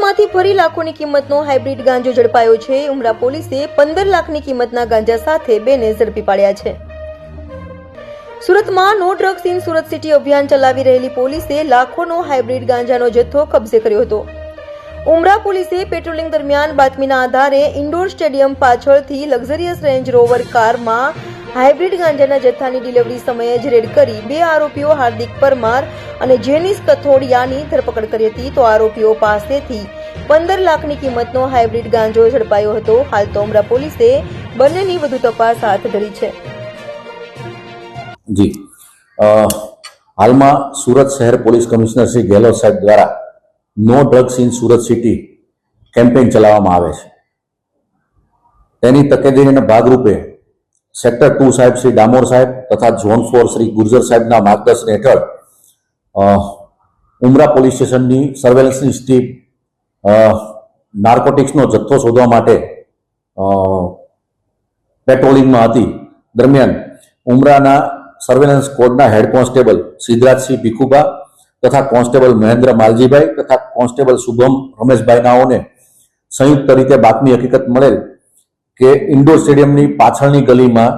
સુરતમાંથી ફરી લાખોની કિંમતનો હાઇબ્રિડ ગાંજો ઝડપાયો છે। ઉમરા પોલીસે 15 લાખની કિંમતના ગાંજા સાથે બેને ઝડપી પાડ્યા છે। સુરતમાં no drugs in Surat city અભિયાન ચલાવી રહેલી પોલીસે લાખોનો હાઇબ્રિડ ગાંજાનો જથ્થો કબજે કર્યો હતો। ઉમરા પોલીસે પેટ્રોલિંગ દરમિયાન બાતમીના આધારે ઇન્ડોર સ્ટેડિયમ પાછળથી લક્ઝરિયસ રેન્જ રોવર કારમાં હાઇબ્રિડ ગાંજાના જથ્થાની ડિલિવરી સમયે જ રેડ કરી 2 આરોપીઓ હાર્દિક પરમાર અને જેનિસ કથોડિયાની ધરપકડ કરી હતી। તો આરોપીઓ પાસેથી 15 લાખની કિંમતનો હાઇબ્રિડ ગાંજો ઝડપાયો હતો। હાલ તો ઉમરા પોલીસે બંનેની વધુ તપાસ હાથ ધરી છે। જી હાલમાં સુરત શહેર પોલીસ કમિશનર શ્રી ગેહલોત સાહેબ દ્વારા no drugs in Surat city campaign ચલાવવામાં આવે છે। તેની તકેદારીના ભાગરૂપે સેક્ટર 2 સાહેબ શ્રી ડામોર સાહેબ તથા ઝોન 4 શ્રી ગુર્જર સાહેબના માર્ગદર્શન હેઠળ ઉમરા પોલીસ સ્ટેશનની સર્વેલન્સની ટીમ નાર્કોટિક્સનો જથ્થો શોધવા માટે પેટ્રોલિંગમાં હતી। દરમિયાન ઉમરાના surveillance સ્ક્વોડના head constable Siddharajsinh Bhikhuba તથા કોન્સ્ટેબલ મહેન્દ્ર માલજીભાઈ તથા કોન્સ્ટેબલ શુભમ રમેશભાઈ નાઓને સંયુક્ત રીતે બાતમી હકીકત મળેલ કે ઇન્ડોર સ્ટેડિયમની પાછળની ગલીમાં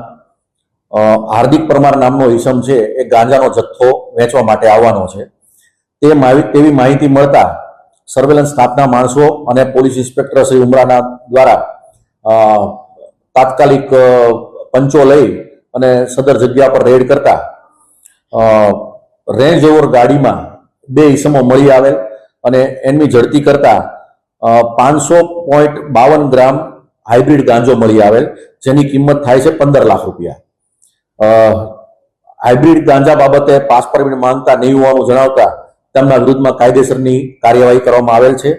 હાર્દિક પરમાર નામનો ઈસમ છે એ ગાંજાનો જથ્થો વેચવા માટે આવવાનો છે। તેવી માહિતી મળતા સર્વેલન્સ સ્ટાફના માણસો અને પોલીસ ઇન્સ્પેક્ટર શ્રી ઉમરાના દ્વારા તાત્કાલિક પંચો લઈ અને સદર જગ્યા પર રેડ કરતા રેન્જ ઓવર ગાડીમાં 2 ઈસમો મળી આવેલ અને એમની ઝડપી કરતા 500.52 ગ્રામ હાઇબ્રિડ ગાંજો મળી આવેલ, જેની કિંમત થાય છે 15 લાખ રૂપિયા। હાઇબ્રિડ ગાંજા બાબતે પાસ પરમિટ માંગતા નહીં હોવાનું જણાવતા તેમના વિરુદ્ધમાં કાયદેસરની કાર્યવાહી કરવામાં આવેલ છે।